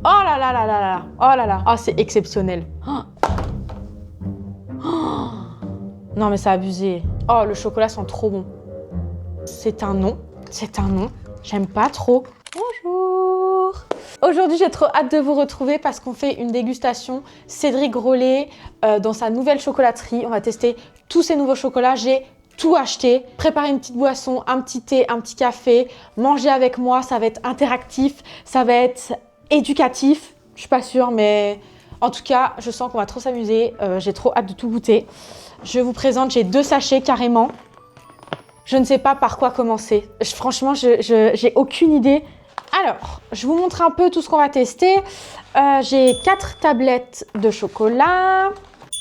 Oh là là là là là. Oh là là. Oh, c'est exceptionnel. Non mais c'est abusé. Oh, le chocolat sent trop bon. C'est un non. C'est un non. J'aime pas trop. Bonjour. Aujourd'hui, j'ai trop hâte de vous retrouver parce qu'on fait une dégustation Cédric Grolet dans sa nouvelle chocolaterie. On va tester tous ces nouveaux chocolats. J'ai tout acheté. Préparer une petite boisson, un petit thé, un petit café. Manger avec moi, ça va être interactif. Ça va être éducatif. Je suis pas sûre, mais en tout cas, je sens qu'on va trop s'amuser. J'ai trop hâte de tout goûter. Je vous présente, j'ai 2 sachets carrément. Je ne sais pas par quoi commencer. Franchement, j'ai aucune idée. Alors, je vous montre un peu tout ce qu'on va tester. J'ai 4 tablettes de chocolat.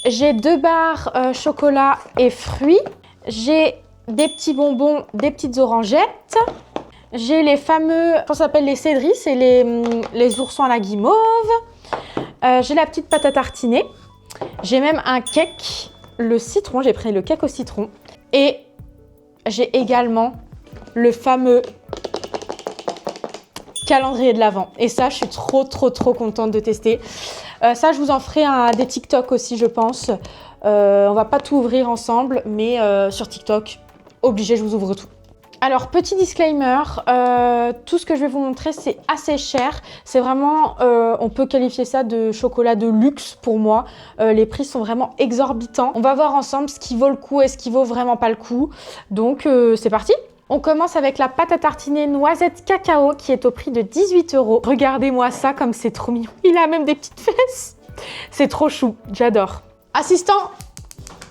J'ai 2 barres chocolat et fruits. J'ai des petits bonbons, des petites orangettes. J'ai les fameux, ça s'appelle les Cédric, c'est les oursons à la guimauve. J'ai la petite pâte à tartiner. J'ai même un cake. Le citron, j'ai pris le cake au citron. Et j'ai également le fameux calendrier de l'Avent. Et ça, je suis trop contente de tester. Ça, je vous en ferai des TikTok aussi, je pense. On va pas tout ouvrir ensemble, mais sur TikTok, obligé, je vous ouvre tout. Alors, petit disclaimer, tout ce que je vais vous montrer, c'est assez cher. C'est vraiment, on peut qualifier ça de chocolat de luxe pour moi. Les prix sont vraiment exorbitants. On va voir ensemble ce qui vaut le coup et ce qui vaut vraiment pas le coup. Donc, c'est parti. On commence avec la pâte à tartiner noisette cacao qui est au prix de 18 €. Regardez-moi ça comme c'est trop mignon. Il a même des petites fesses. C'est trop chou, j'adore. Assistant,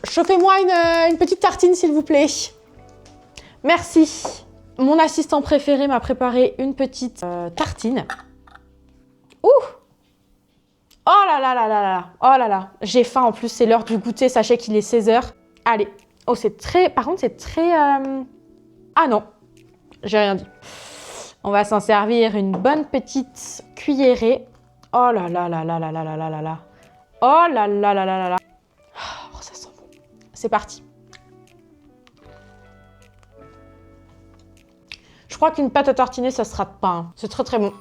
chauffez-moi une petite tartine s'il vous plaît. Merci. Mon assistant préféré m'a préparé une petite tartine. Ouh! Oh là là là là là! Oh là là! J'ai faim en plus, c'est l'heure du goûter. Sachez qu'il est 16 h. Allez. Oh, c'est très... Par contre, c'est très... Ah non, j'ai rien dit. On va s'en servir une bonne petite cuillerée. Oh là là là là là là là là là là. Oh là là là là là là. Oh, ça sent bon. C'est parti. Je crois qu'une pâte à tartiner, ça se rate pas. Hein. C'est très bon.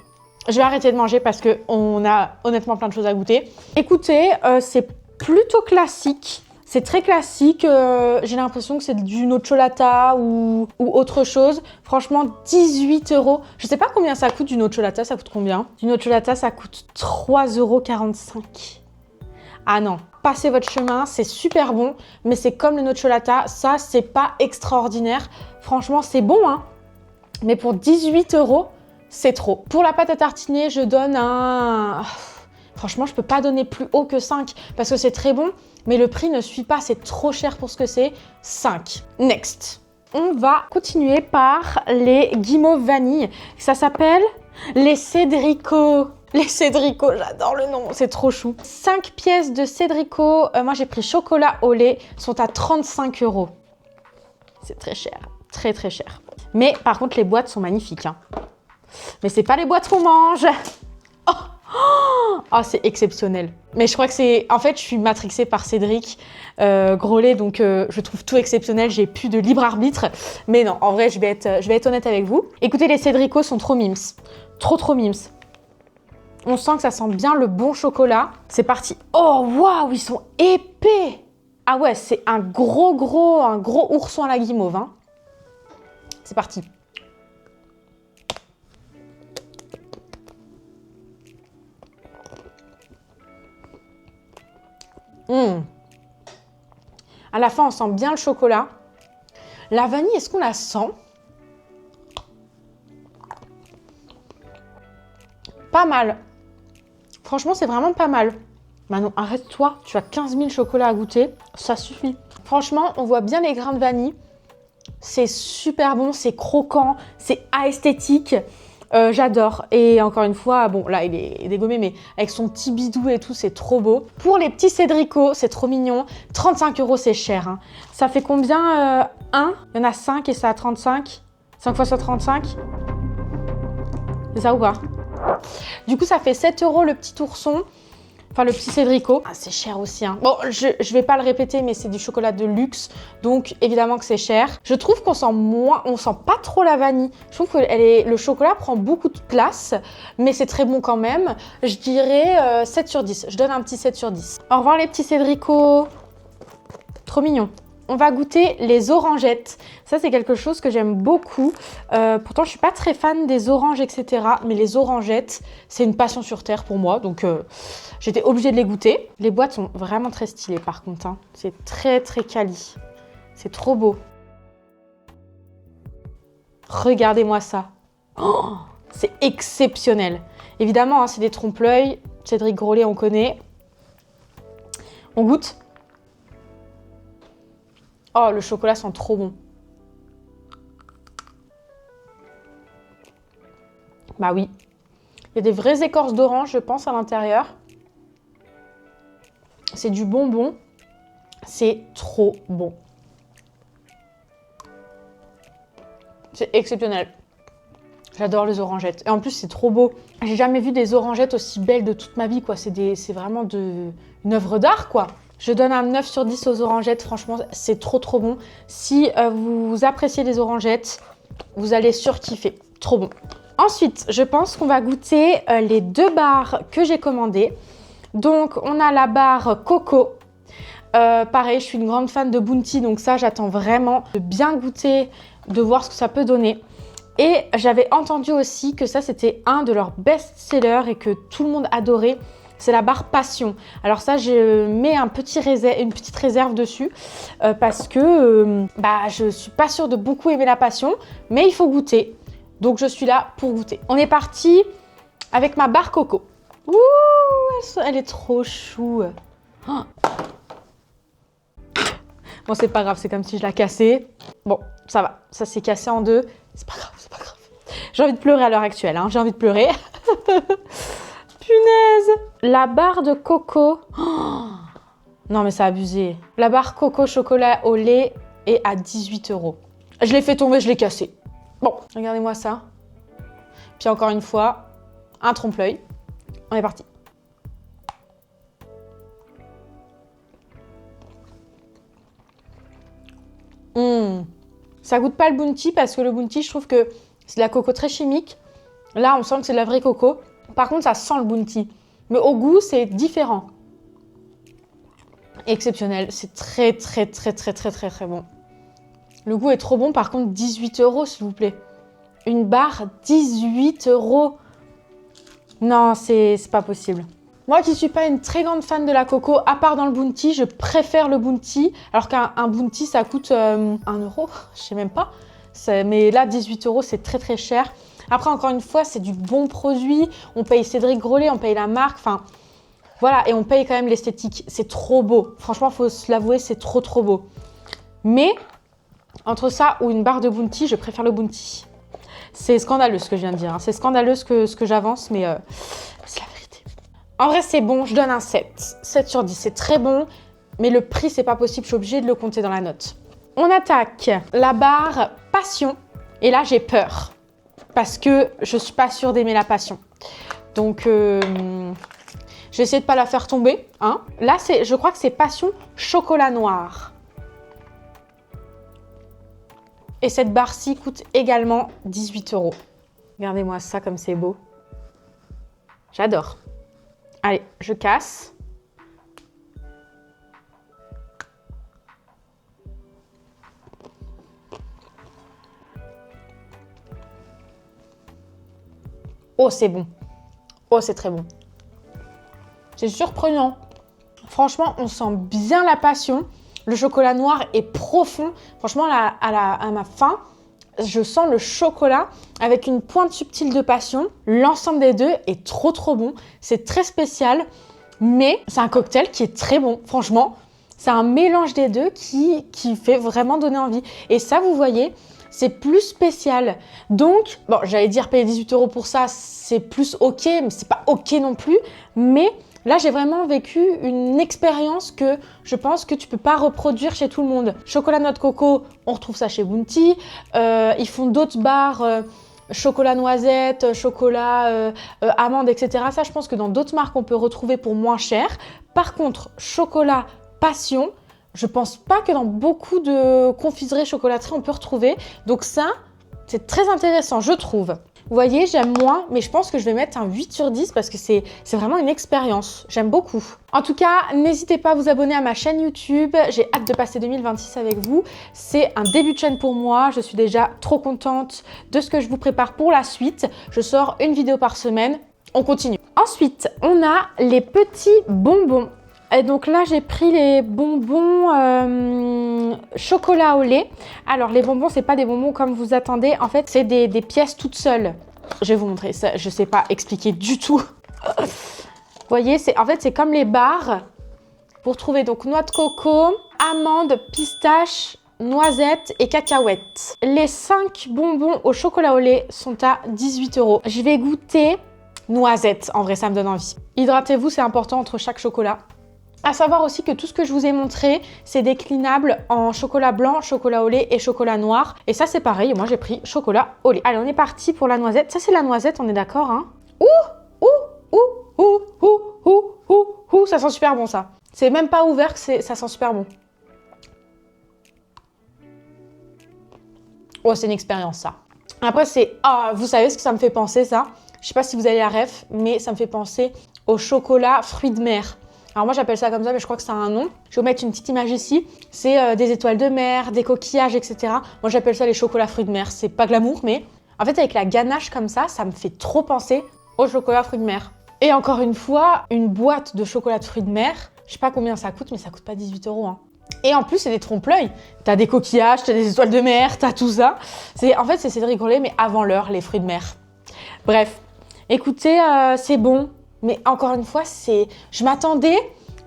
Je vais arrêter de manger parce qu'on a honnêtement plein de choses à goûter. Écoutez, c'est plutôt classique. C'est très classique. J'ai l'impression que c'est du nocciolata ou autre chose. Franchement, 18 €. Je sais pas combien ça coûte du nocciolata. Ça coûte combien? Du nocciolata, ça coûte 3,45 €. Ah non, passez votre chemin. C'est super bon. Mais c'est comme le nocciolata. Ça, c'est pas extraordinaire. Franchement, c'est bon, hein. Mais pour 18 €, c'est trop. Pour la pâte à tartiner, je donne un... Franchement, je peux pas donner plus haut que 5 parce que c'est très bon, mais le prix ne suit pas, c'est trop cher pour ce que c'est. 5. Next. On va continuer par les guimauves vanille. Ça s'appelle les Cédrico. Les Cédrico, j'adore le nom, c'est trop chou. 5 pièces de Cédrico. Moi, j'ai pris chocolat au lait, sont à 35 €. C'est très cher, très cher. Mais par contre, les boîtes sont magnifiques. Hein. Mais c'est pas les boîtes qu'on mange. Oh, c'est exceptionnel. Mais je crois que c'est... En fait, je suis matrixée par Cédric Grolet, donc je trouve tout exceptionnel. J'ai plus de libre arbitre. Mais non, en vrai, je vais être honnête avec vous. Écoutez, les Cédrico sont trop mimes. Trop mimes. On sent que ça sent bien le bon chocolat. C'est parti. Oh, waouh, ils sont épais. Ah ouais, c'est un gros ourson à la guimauve. Hein. C'est parti. À la fin, on sent bien le chocolat. La vanille, est-ce qu'on la sent? Pas mal. Franchement, c'est vraiment pas mal. Manon, arrête-toi. Tu as 15 000 chocolats à goûter. Ça suffit. Franchement, on voit bien les grains de vanille. C'est super bon, c'est croquant, c'est esthétique. J'adore. Et encore une fois, bon, là, il est dégommé, mais avec son petit bidou et tout, c'est trop beau. Pour les petits Cédrico, c'est trop mignon. 35 €, c'est cher. Hein. Ça fait combien 1? Il y en a 5 et ça a 35. 5 fois ça 35. C'est ça ou pas? Du coup, ça fait 7 € le petit ourson. Enfin, le petit Cédrico. Ah, c'est cher aussi, hein. Bon, je vais pas le répéter, mais c'est du chocolat de luxe. Donc, évidemment que c'est cher. Je trouve qu'on sent moins, on sent pas trop la vanille. Je trouve que le chocolat prend beaucoup de place, mais c'est très bon quand même. Je dirais 7 sur 10. Je donne un petit 7 sur 10. Au revoir les petits Cédrico. Trop mignon. On va goûter les orangettes. Ça, c'est quelque chose que j'aime beaucoup. Pourtant, je suis pas très fan des oranges, etc. Mais les orangettes, c'est une passion sur terre pour moi. Donc, j'étais obligée de les goûter. Les boîtes sont vraiment très stylées, par contre, hein. C'est très, très quali. C'est trop beau. Regardez-moi ça. Oh, c'est exceptionnel. Évidemment, hein, c'est des trompe-l'œil. Cédric Grolet, on connaît. On goûte. Oh, le chocolat sent trop bon. Bah oui. Il y a des vraies écorces d'orange, je pense, à l'intérieur. C'est du bonbon. C'est trop bon. C'est exceptionnel. J'adore les orangettes. Et en plus, c'est trop beau. J'ai jamais vu des orangettes aussi belles de toute ma vie, quoi. C'est vraiment une œuvre d'art, quoi. Je donne un 9 sur 10 aux orangettes. Franchement, c'est trop, trop bon. Si vous appréciez les orangettes, vous allez surkiffer. Trop bon. Ensuite, je pense qu'on va goûter les 2 barres que j'ai commandées. Donc, on a la barre Coco. Pareil, je suis une grande fan de Bounty. Donc ça, j'attends vraiment de bien goûter, de voir ce que ça peut donner. Et j'avais entendu aussi que ça, c'était un de leurs best-sellers et que tout le monde adorait. C'est la barre Passion. Alors ça, je mets une petite réserve dessus parce que je ne suis pas sûre de beaucoup aimer la Passion, mais il faut goûter. Donc, je suis là pour goûter. On est parti avec ma barre Coco. Ouh, elle est trop chou. Oh. Bon, c'est pas grave, c'est comme si je la cassais. Bon, ça va, ça s'est cassé en 2. C'est pas grave, c'est pas grave. J'ai envie de pleurer à l'heure actuelle, hein. J'ai envie de pleurer. Punaise! La barre de coco. Oh, non, mais c'est abusé. La barre coco chocolat au lait est à 18 €. Je l'ai fait tomber, je l'ai cassé. Bon, regardez-moi ça. Puis encore une fois, un trompe-l'œil. On est parti. Ça goûte pas le Bounty parce que le Bounty, je trouve que c'est de la coco très chimique. Là, on sent que c'est de la vraie coco. Par contre, ça sent le Bounty. Mais au goût, c'est différent. Exceptionnel. C'est très, très, très, très, très, très, très bon. Le goût est trop bon. Par contre, 18 €, s'il vous plaît. Une barre, 18 €. Non, c'est pas possible. Moi qui ne suis pas une très grande fan de la coco, à part dans le Bounty, je préfère le Bounty. Alors qu'un Bounty, ça coûte 1 €, je sais même pas. Mais là, 18 €, c'est très très cher. Après, encore une fois, c'est du bon produit. On paye Cédric Grolet, on paye la marque. Enfin, voilà, et on paye quand même l'esthétique. C'est trop beau. Franchement, il faut se l'avouer, c'est trop trop beau. Mais, entre ça ou une barre de Bounty, je préfère le Bounty. C'est scandaleux ce que je viens de dire. Hein. C'est scandaleux ce que j'avance, mais c'est la vérité. En vrai, c'est bon, je donne un 7. 7 sur 10, c'est très bon. Mais le prix, c'est pas possible, je suis obligée de le compter dans la note. On attaque la barre Passion. Et là, j'ai peur. Parce que je suis pas sûre d'aimer la Passion. Donc, j'ai essayé de pas la faire tomber. Hein. Là, je crois que c'est Passion chocolat noir. Et cette barre-ci coûte également 18 €. Regardez-moi ça comme c'est beau. J'adore. Allez, je casse. Oh, c'est bon. Oh, c'est très bon. C'est surprenant. Franchement, on sent bien la Passion. Le chocolat noir est profond. Franchement, à ma fin, je sens le chocolat avec une pointe subtile de Passion. L'ensemble des deux est trop trop bon. C'est très spécial, mais c'est un cocktail qui est très bon. Franchement, c'est un mélange des deux qui fait vraiment donner envie. Et ça, vous voyez, c'est plus spécial. Donc, bon, j'allais dire payer 18 € pour ça, c'est plus ok, mais c'est pas ok non plus. Mais là, j'ai vraiment vécu une expérience que je pense que tu peux pas reproduire chez tout le monde. Chocolat noix de coco, on retrouve ça chez Bounty. Ils font d'autres barres chocolat noisette, chocolat amande, etc. Ça, je pense que dans d'autres marques, on peut retrouver pour moins cher. Par contre, chocolat passion, je pense pas que dans beaucoup de confiseries chocolateries, on peut retrouver. Donc ça, c'est très intéressant, je trouve. Vous voyez, j'aime moins, mais je pense que je vais mettre un 8 sur 10 parce que c'est vraiment une expérience. J'aime beaucoup. En tout cas, n'hésitez pas à vous abonner à ma chaîne YouTube. J'ai hâte de passer 2026 avec vous. C'est un début de chaîne pour moi. Je suis déjà trop contente de ce que je vous prépare pour la suite. Je sors une vidéo par semaine. On continue. Ensuite, on a les petits bonbons. Et donc là, j'ai pris les bonbons chocolat au lait. Alors, les bonbons, c'est pas des bonbons comme vous attendez. En fait, c'est des pièces toutes seules. Je vais vous montrer ça. Je sais pas expliquer du tout. Vous voyez, en fait, c'est comme les barres. Pour trouver donc noix de coco, amandes, pistaches, noisettes et cacahuètes. Les 5 bonbons au chocolat au lait sont à 18 €. Je vais goûter noisettes. En vrai, ça me donne envie. Hydratez-vous, c'est important entre chaque chocolat. À savoir aussi que tout ce que je vous ai montré, c'est déclinable en chocolat blanc, chocolat au lait et chocolat noir. Et ça, c'est pareil. Moi, j'ai pris chocolat au lait. Allez, on est parti pour la noisette. Ça, c'est la noisette, on est d'accord, hein? Ouh, ça sent super bon, ça. C'est même pas ouvert que ça sent super bon. Oh, c'est une expérience, ça. Après, c'est... Ah, vous savez ce que ça me fait penser, ça? Je sais pas si vous avez la ref, mais ça me fait penser au chocolat fruits de mer. Alors moi j'appelle ça comme ça, mais je crois que ça a un nom. Je vais vous mettre une petite image ici. C'est des étoiles de mer, des coquillages, etc. Moi j'appelle ça les chocolats fruits de mer. C'est pas glamour, mais en fait avec la ganache comme ça me fait trop penser au chocolat fruits de mer. Et encore une fois, une boîte de chocolat de fruits de mer, je sais pas combien ça coûte, mais ça coûte pas 18 €. Hein. Et en plus c'est des trompe-l'œil. T'as des coquillages, t'as des étoiles de mer, t'as tout ça. En fait c'est Cédric Grolet, mais avant l'heure, les fruits de mer. Bref, écoutez, c'est bon. Mais encore une fois, je m'attendais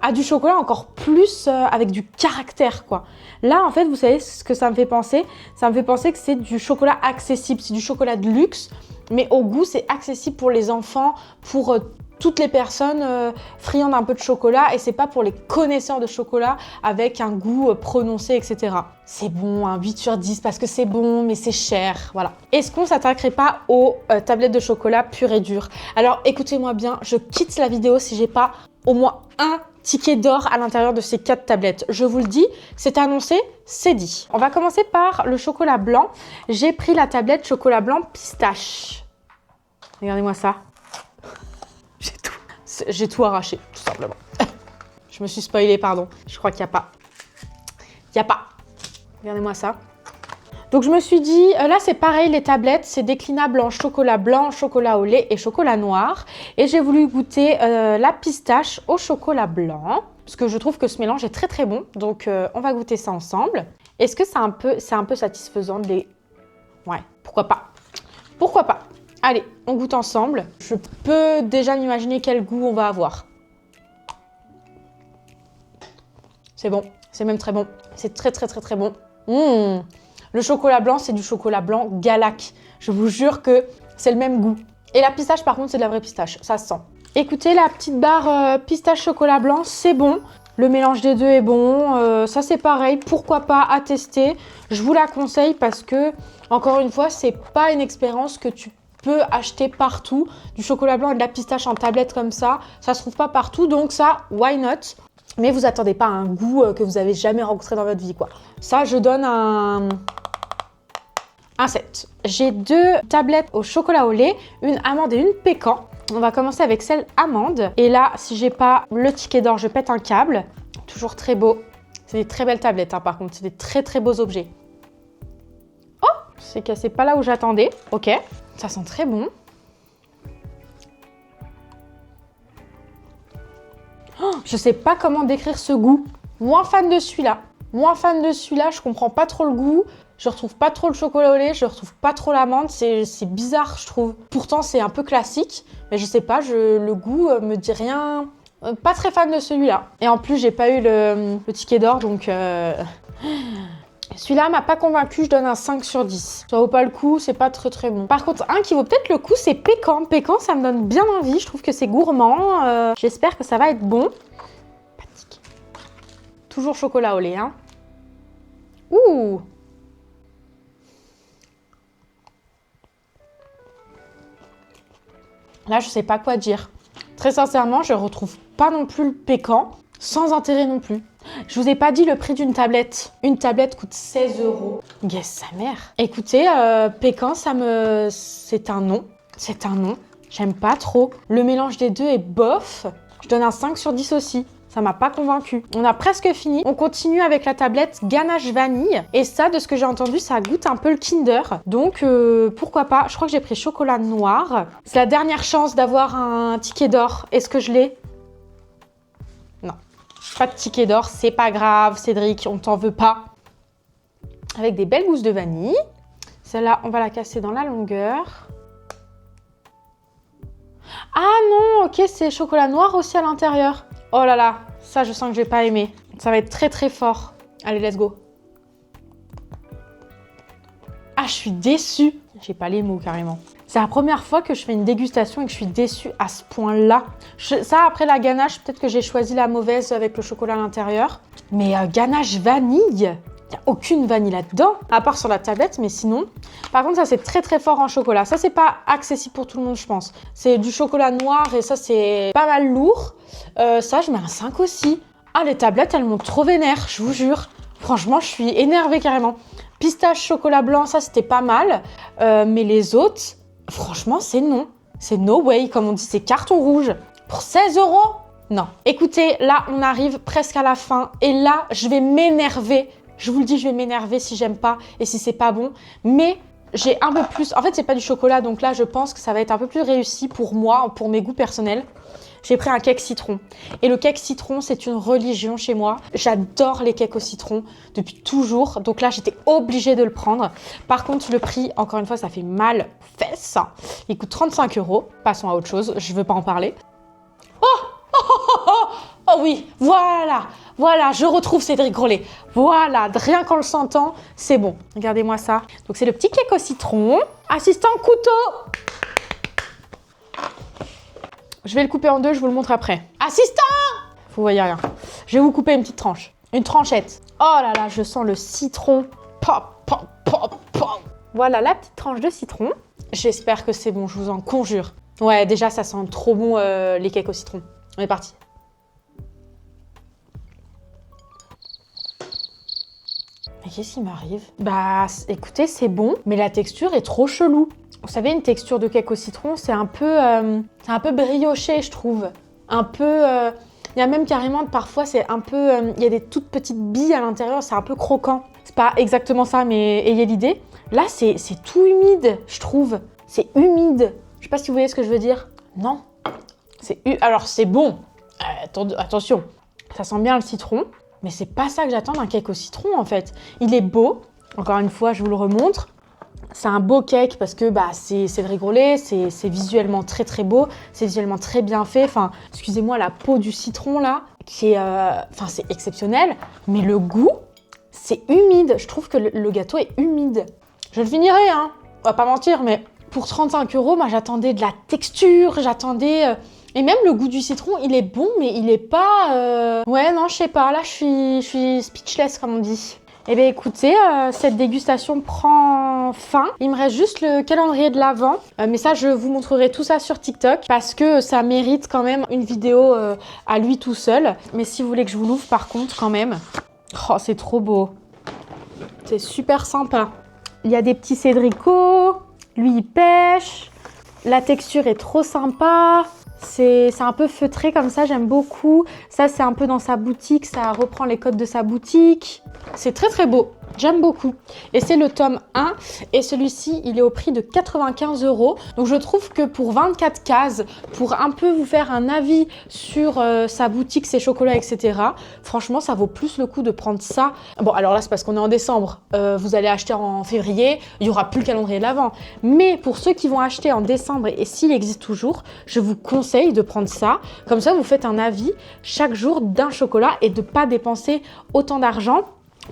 à du chocolat encore plus avec du caractère, quoi. Là, en fait, vous savez ce que ça me fait penser? Ça me fait penser que c'est du chocolat accessible. C'est du chocolat de luxe, mais au goût, c'est accessible pour les enfants, pour toutes les personnes friandes d'un peu de chocolat. Et c'est pas pour les connaisseurs de chocolat avec un goût prononcé, etc. C'est bon, un 8 sur 10 parce que c'est bon, mais c'est cher, voilà. Est-ce qu'on s'attaquerait pas aux tablettes de chocolat pur et dur? Alors, écoutez-moi bien, je quitte la vidéo si j'ai pas au moins un ticket d'or à l'intérieur de ces 4 tablettes. Je vous le dis, c'est annoncé, c'est dit. On va commencer par le chocolat blanc. J'ai pris la tablette chocolat blanc pistache. Regardez-moi ça. J'ai tout arraché, tout simplement. Je me suis spoilée, pardon. Je crois qu'il n'y a pas. Il n'y a pas. Regardez-moi ça. Donc je me suis dit, là c'est pareil, les tablettes, c'est déclinable en chocolat blanc, chocolat au lait et chocolat noir. Et j'ai voulu goûter la pistache au chocolat blanc, parce que je trouve que ce mélange est très très bon. Donc on va goûter ça ensemble. Est-ce que c'est un peu satisfaisant de les... Ouais, pourquoi pas? Pourquoi pas? Allez, on goûte ensemble. Je peux déjà m'imaginer quel goût on va avoir. C'est bon, c'est même très bon. C'est très très très très bon. Le chocolat blanc, c'est du chocolat blanc Galac. Je vous jure que c'est le même goût. Et la pistache, par contre, c'est de la vraie pistache. Ça se sent. Écoutez, la petite barre pistache chocolat blanc, c'est bon. Le mélange des deux est bon. Ça, c'est pareil. Pourquoi pas à tester. Je vous la conseille parce que, encore une fois, c'est pas une expérience que tu peux acheter partout. Du chocolat blanc et de la pistache en tablette comme ça se trouve pas partout. Donc ça, why not? Mais vous attendez pas à un goût que vous avez jamais rencontré dans votre vie, quoi. Ça, je donne un 7. J'ai 2 tablettes au chocolat au lait, une amande et une pécan. On va commencer avec celle amande. Et là, si j'ai pas le ticket d'or, je pète un câble. Toujours très beau. C'est des très belles tablettes, hein, par contre. C'est des très très beaux objets. Oh, c'est que c'est pas là où j'attendais. Ok, ça sent très bon. Oh, je sais pas comment décrire ce goût. Moins fan de celui-là. Moins fan de celui-là, je comprends pas trop le goût. Je retrouve pas trop le chocolat au lait, je retrouve pas trop l'amande. C'est bizarre, je trouve. Pourtant, c'est un peu classique, mais je sais pas, le goût me dit rien. Pas très fan de celui-là. Et en plus, j'ai pas eu le ticket d'or, donc... Celui-là m'a pas convaincu, je donne un 5 sur 10. Ça vaut pas le coup, c'est pas très très bon. Par contre, un qui vaut peut-être le coup, c'est pécan. Pécan, ça me donne bien envie, je trouve que c'est gourmand. J'espère que ça va être bon. Patique. Toujours chocolat au lait, hein. Ouh! Là, je sais pas quoi dire. Très sincèrement, je retrouve pas non plus le pécan, sans intérêt non plus. Je vous ai pas dit le prix d'une tablette. Une tablette coûte 16 €. Yes, sa mère. Écoutez, pécan, c'est un non. C'est un non. J'aime pas trop. Le mélange des deux est bof. Je donne un 5 sur 10 aussi. Ça m'a pas convaincu. On a presque fini. On continue avec la tablette ganache vanille. Et ça, de ce que j'ai entendu, ça goûte un peu le Kinder. Donc, pourquoi pas. Je crois que j'ai pris chocolat noir. C'est la dernière chance d'avoir un ticket d'or. Est-ce que je l'ai? Non. Pas de ticket d'or. C'est pas grave, Cédric. On t'en veut pas. Avec des belles gousses de vanille. Celle-là, on va la casser dans la longueur. Ah non, ok, c'est chocolat noir aussi à l'intérieur. Oh là là, ça je sens que je vais pas aimer. Ça va être très très fort. Allez, let's go. Ah, je suis déçue. J'ai pas les mots carrément. C'est la première fois que je fais une dégustation et que je suis déçue à ce point-là. Ça, après la ganache, peut-être que j'ai choisi la mauvaise avec le chocolat à l'intérieur. Mais ganache vanille, il n'y a aucune vanille là-dedans, à part sur la tablette, mais sinon... Par contre, ça, c'est très très fort en chocolat. Ça, c'est pas accessible pour tout le monde, je pense. C'est du chocolat noir et ça, c'est pas mal lourd. Ça, je mets un 5 aussi. Ah, les tablettes, elles m'ont trop vénère, je vous jure. Franchement, je suis énervée carrément. Pistache, chocolat blanc, ça, c'était pas mal. Mais les autres, franchement, c'est non. C'est no way, comme on dit, c'est carton rouge. Pour 16 €? Non. Écoutez, là, on arrive presque à la fin. Et là, je vais m'énerver. Je vous le dis, je vais m'énerver si j'aime pas et si c'est pas bon. Mais j'ai un peu plus... En fait, c'est pas du chocolat, donc là, je pense que ça va être un peu plus réussi pour moi, pour mes goûts personnels. J'ai pris un cake citron. Et le cake citron, c'est une religion chez moi. J'adore les cakes au citron depuis toujours. Donc là, j'étais obligée de le prendre. Par contre, le prix, encore une fois, ça fait mal aux fesses. Il coûte 35 €. Passons à autre chose, je veux pas en parler. Oh oui, voilà, voilà, je retrouve Cédric Grolet. Voilà, rien qu'en le sentant, c'est bon. Regardez-moi ça. Donc, c'est le petit cake au citron. Assistant couteau. Je vais le couper en deux, je vous le montre après. Assistant! Vous voyez rien. Je vais vous couper une petite tranche. Une tranchette. Oh là là, je sens le citron. Pop, pop, pop, pop. Voilà la petite tranche de citron. J'espère que c'est bon, je vous en conjure. Ouais, déjà, ça sent trop bon les cakes au citron. On est parti. Mais qu'est-ce qui m'arrive? Bah, écoutez, c'est bon, mais la texture est trop chelou. Vous savez, une texture de cake au citron, c'est un peu brioché, je trouve. Un peu... Il y a même carrément, parfois, c'est un peu... Il y a des toutes petites billes à l'intérieur, c'est un peu croquant. C'est pas exactement ça, mais ayez l'idée. Là, c'est tout humide, je trouve. C'est humide. Je sais pas si vous voyez ce que je veux dire. Non. Alors, c'est bon. Attention, ça sent bien le citron. Mais c'est pas ça que j'attends d'un cake au citron, en fait. Il est beau. Encore une fois, je vous le remontre. C'est un beau cake parce que c'est Cédric Grolet, c'est visuellement très très beau, c'est visuellement très bien fait. Enfin, excusez-moi, la peau du citron là, qui est, c'est exceptionnel. Mais le goût, c'est humide. Je trouve que le gâteau est humide. Je le finirai, hein. On va pas mentir, mais pour 35 €, moi j'attendais de la texture, j'attendais... Et même le goût du citron, il est bon, mais il est pas... Ouais, non, je sais pas. Là, je suis speechless, comme on dit. Eh bien, écoutez, cette dégustation prend fin. Il me reste juste le calendrier de l'Avent. Mais ça, je vous montrerai tout ça sur TikTok parce que ça mérite quand même une vidéo à lui tout seul. Mais si vous voulez que je vous l'ouvre, par contre, quand même... Oh, c'est trop beau. C'est super sympa. Il y a des petits cédricots. Lui, il pêche. La texture est trop sympa. C'est un peu feutré comme ça, j'aime beaucoup. Ça, c'est un peu dans sa boutique, ça reprend les codes de sa boutique. C'est très très beau, j'aime beaucoup. Et c'est le tome 1 et celui-ci, il est au prix de 95 €. Donc je trouve que pour 24 cases, pour un peu vous faire un avis sur sa boutique, ses chocolats, etc. Franchement, ça vaut plus le coup de prendre ça. Bon, alors là, c'est parce qu'on est en décembre. Vous allez acheter en février, il n'y aura plus le calendrier de l'Avent. Mais pour ceux qui vont acheter en décembre et s'il existe toujours, je vous conseille de prendre ça. Comme ça, vous faites un avis chaque jour d'un chocolat et de ne pas dépenser autant d'argent.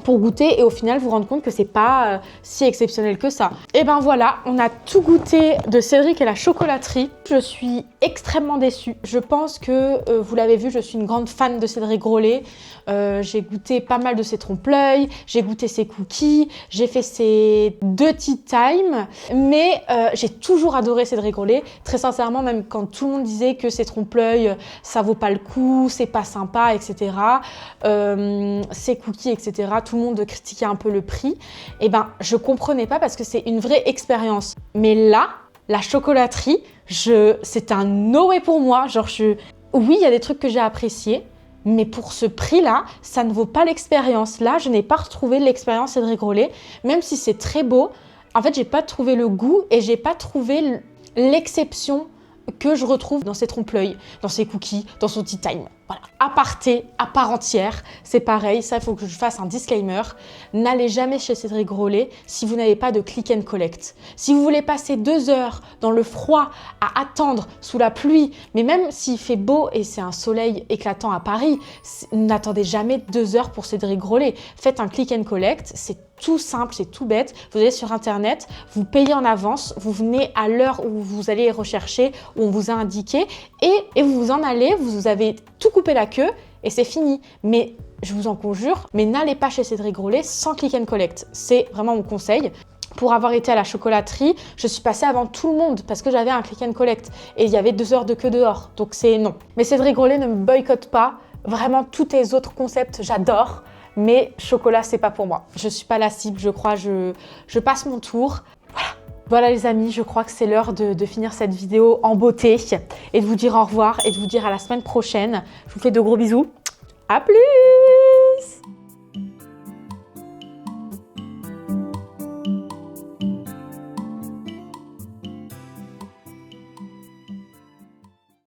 pour goûter et au final vous rendre compte que c'est pas si exceptionnel que ça. Et ben voilà, on a tout goûté de Cédric et la chocolaterie. Je suis extrêmement déçue. Je pense que vous l'avez vu, je suis une grande fan de Cédric Grolet. J'ai goûté pas mal de ses trompe-l'œil, j'ai goûté ses cookies, j'ai fait ses 2 tea time, mais j'ai toujours adoré Cédric Grolet. Très sincèrement, même quand tout le monde disait que ses trompe-l'œil, ça vaut pas le coup, c'est pas sympa, etc. Ses cookies, etc. Tout le monde critiquait un peu le prix. Et ben, je comprenais pas parce que c'est une vraie expérience. Mais là, la chocolaterie, c'est un no way pour moi. Genre, oui, il y a des trucs que j'ai appréciés, mais pour ce prix-là, ça ne vaut pas l'expérience. Là, je n'ai pas retrouvé l'expérience Cédric Grolet, même si c'est très beau. En fait, j'ai pas trouvé le goût et j'ai pas trouvé l'exception que je retrouve dans ses trompe-l'œil, dans ses cookies, dans son tea time. Voilà. Aparté, à part entière, c'est pareil, ça il faut que je fasse un disclaimer. N'allez jamais chez Cédric Grolet si vous n'avez pas de click and collect. Si vous voulez passer 2 heures dans le froid à attendre sous la pluie, mais même s'il fait beau et c'est un soleil éclatant à Paris, n'attendez jamais 2 heures pour Cédric Grolet. Faites un click and collect, c'est tout simple, c'est tout bête. Vous allez sur internet, vous payez en avance, vous venez à l'heure où vous allez rechercher, où on vous a indiqué et vous en allez, vous avez tout coupé la queue et c'est fini. Mais je vous en conjure, mais n'allez pas chez Cédric Grolet sans click and collect. C'est vraiment mon conseil. Pour avoir été à la chocolaterie, je suis passée avant tout le monde parce que j'avais un click and collect et il y avait 2 heures de queue dehors, donc c'est non. Mais Cédric Grolet ne me boycotte pas. Vraiment, tous tes autres concepts, j'adore. Mais chocolat, c'est pas pour moi. Je suis pas la cible, je crois. Je passe mon tour. Voilà les amis, je crois que c'est l'heure de finir cette vidéo en beauté et de vous dire au revoir et de vous dire à la semaine prochaine. Je vous fais de gros bisous. À plus!